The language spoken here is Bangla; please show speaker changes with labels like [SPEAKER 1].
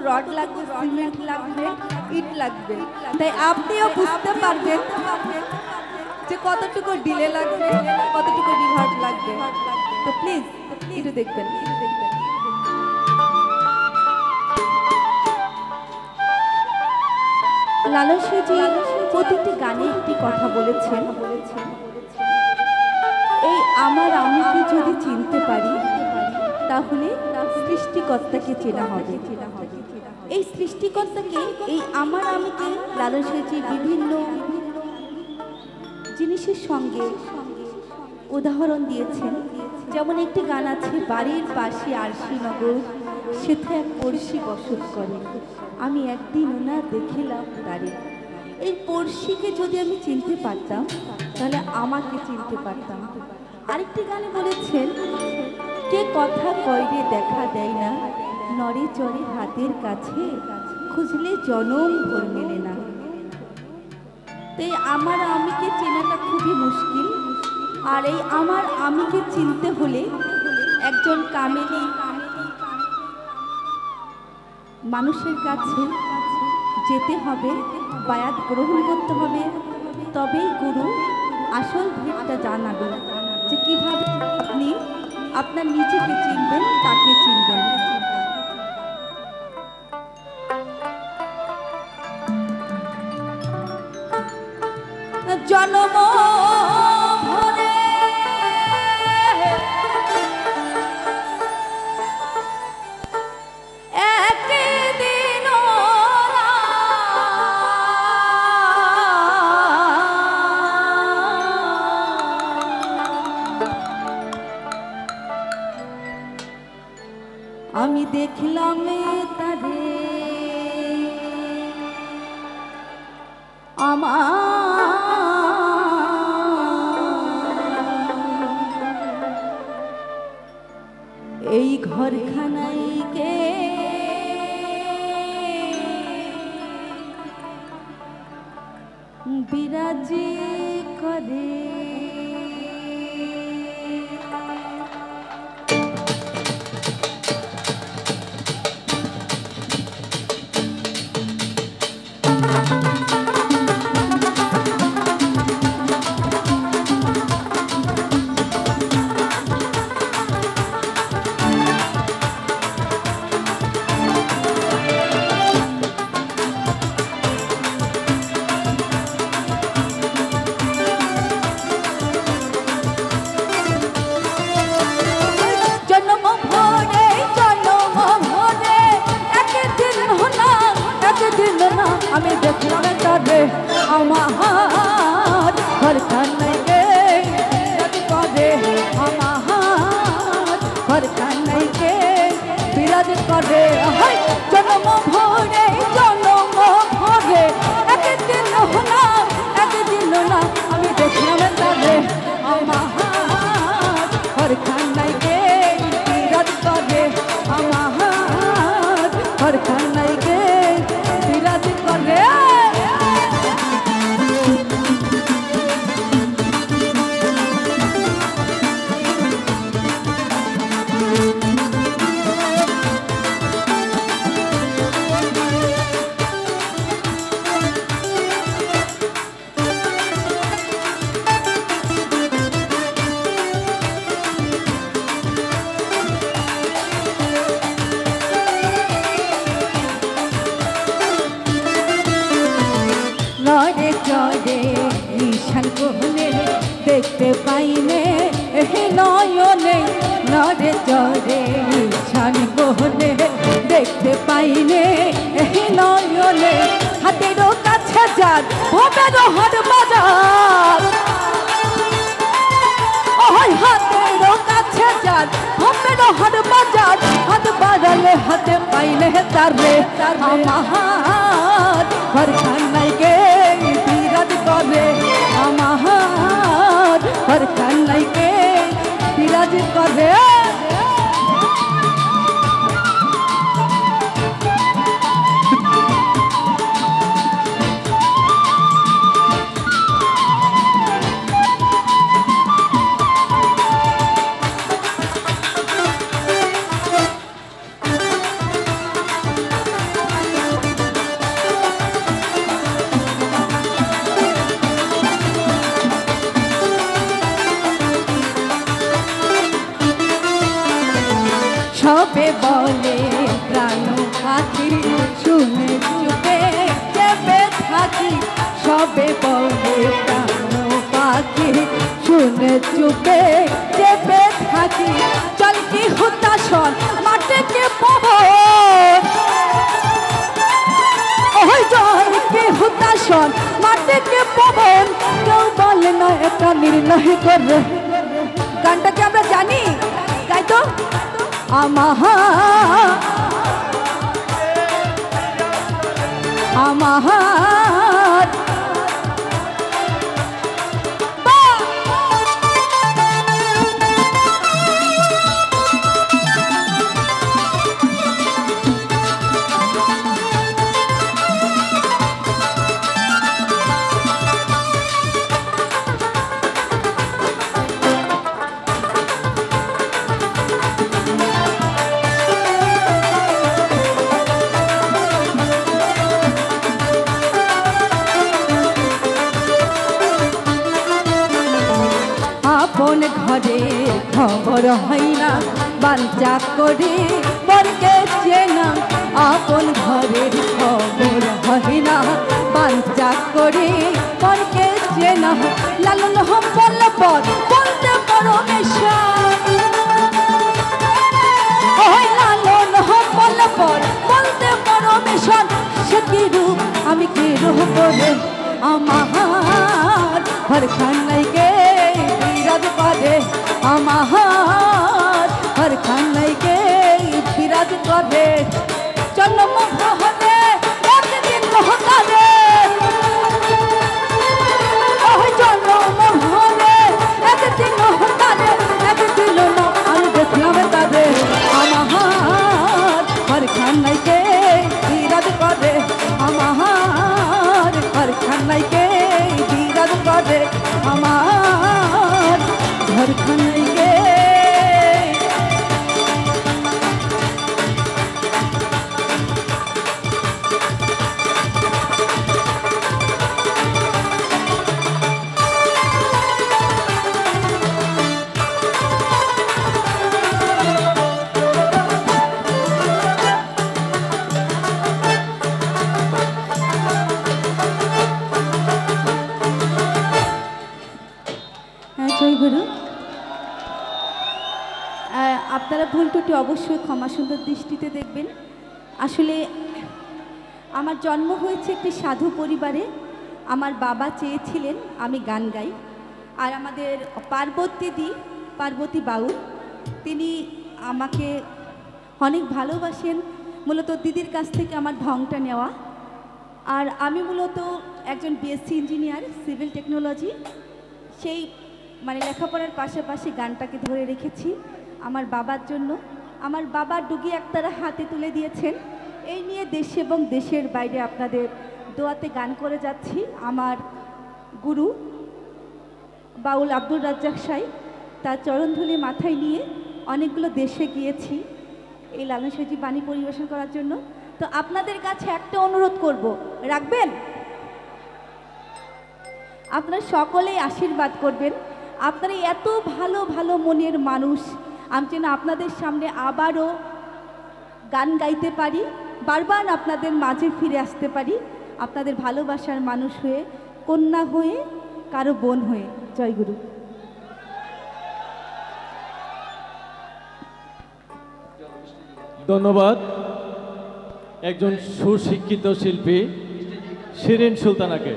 [SPEAKER 1] রড লাগবে, সিমেন্ট লাগবে, ইট লাগবে। তাই আপনিও বুঝতে পারবেন যে কতটুকু ডিলে লাগবে, কতটুকু রিভার্ব লাগবে। তো প্লিজ একটু দেখবেন। লালসাজি প্রতিটি গানে একটি কথা বলেছেন, এই আমার আমিকে যদি চিনতে পারি তাহলে সৃষ্টিকর্তাকে চেনা হবে। এই সৃষ্টিকর্তাকে, এই আমার আমিকে লালসাজি বিভিন্ন জিনিসের সঙ্গে উদাহরণ দিয়েছেন। যেমন একটি গান আছে, বাড়ির পাশে আরশিনগর, সেথা এক পড়শি বসত করে, আমি একদিন না দেখিলাম তারে। এই পড়শিকে যদি আমি চিনতে পারতাম তাহলে আমাকে চিনতে পারতাম। আরেকটি গানে বলেছেন, কে কথা কয়রে দেখা দেয় না, নড়ে চড়ে হাতের কাছে, খুঁজলে জনম ভোর মেলে না। তাই আমার আমিকে চেনাটা খুবই মুশকিল। আর এই আমার আমিকে চিনতে হলে একজন কামেলি মানুষের কাছে যেতে হবে, বায়াত গ্রহণ করতে হবে, তবেই গুরু আসল ভেদটা জানাবে যে কিভাবে আপনি আপনার নিজেকে চিনবেন, তাকে চিনবেন। জন্ম ভরে একদিন আমি দেখলাম তারে, এই ঘরখানায় কে বিরাজ করে। আমি দেখলাম তারে, আমার ঘরখানায় কে করে, আমার ঘরখানায় কে বিরাজ করে। জন্ম ভরে জন্ম ভরে একদিন না, একদিন না আমি দেখলাম তারে, আমার ঘরখানায় কে বিরাজ করে, আমার ঘরখানায় কে বিরাজ করে। নড়ে চড়ে নিশান কোহনে দেখতে পাইনে নয়নে, নড়ে চড়ে নিশান কোহনে দেখতে পাইনে নয়নে। হাতেরও কাছে যান ভোটারও হাট বাজার, ওই হাতেরও কাছে যান ভোটারও হাট বাজার, হাত বাড়ালে হাতে পাইলে তারে, আমার ঘরখানায় কে বিরাজ করে, আমার ঘরখানায় কে বিরাজ করে। সবে বলে প্রাণ পাখি শুনে চুপে চেপে থাকি সবে বলে প্রাণ পাখি শুনে চুপে চেপে থাকি চল কি হুতাশন মাঠে কে পবন ওই জল কি হুতাশন মাঠে কে পবন কেউ বলে না এটা নির্ণয় করে গানটাকে আমরা জানি গাই তো আমার আপন ঘরে খবর হয় না বাঞ্চা করে বরকে চেনা আপন ঘরের খবর হয় না বাঞ্চা করে বরকে চেনা লালন হল পর বলতে পারো মেশা ওই লালন হল পর বলতে পারো মেশন সে কি রূপ আমি কি রূপ করে আমার ঘরখানায় গে বিরাজ করে আমার ঘরখানায় গে বিরাজ করে জন্ম হলে একদিন হতারে জন্ম হলে একদিন হতারে একদিন আমি দেখলাম তাদের আমার ঘরখানায় গে বিরাজ করে আমার ঘরখানায় গে বিরাজ করে আমার ঘরখানায় গে গুরু আপনারা ভুল ত্রুটি অবশ্যই ক্ষমা সুন্দর দৃষ্টিতে দেখবেন আসলে আমার জন্ম হয়েছে একটি সাধু পরিবারে আমার বাবা চেয়েছিলেন আমি গান গাই আর আমাদের পার্বতী বাউল তিনি আমাকে অনেক ভালোবাসেন মূলত দিদির কাছ থেকে আমার ঢংটা নেওয়া আর আমি মূলত একজন বিএসসি ইঞ্জিনিয়ার সিভিল টেকনোলজি সেই মানে লেখাপড়ার পাশাপাশি গানটাকে ধরে রেখেছি আমার বাবার জন্য আমার বাবা ডুগি একতারা হাতে তুলে দিয়েছেন এই নিয়ে দেশে এবং দেশের বাইরে আপনাদের দোয়াতে গান করে যাচ্ছি আমার গুরু বাউল আব্দুর রাজ্জাক সাই তার চরণধুলি মাথায় নিয়ে অনেকগুলো দেশে গিয়েছি এই লালন সাইজি বাণী পরিবেশন করার জন্য তো আপনাদের কাছে একটা অনুরোধ করব রাখবেন আপনারা সকলেই আশীর্বাদ করবেন আপনারা এত ভালো ভালো মনের মানুষ আমি যেন আপনাদের সামনে আবারও গান গাইতে পারি বারবার আপনাদের মাঝে ফিরে আসতে পারি আপনাদের ভালোবাসার মানুষ হয়ে কন্যা হয়ে কারো বোন হয়ে জয় গুরু
[SPEAKER 2] ধন্যবাদ একজন সুশিক্ষিত শিল্পী শিরিন সুলতানাকে।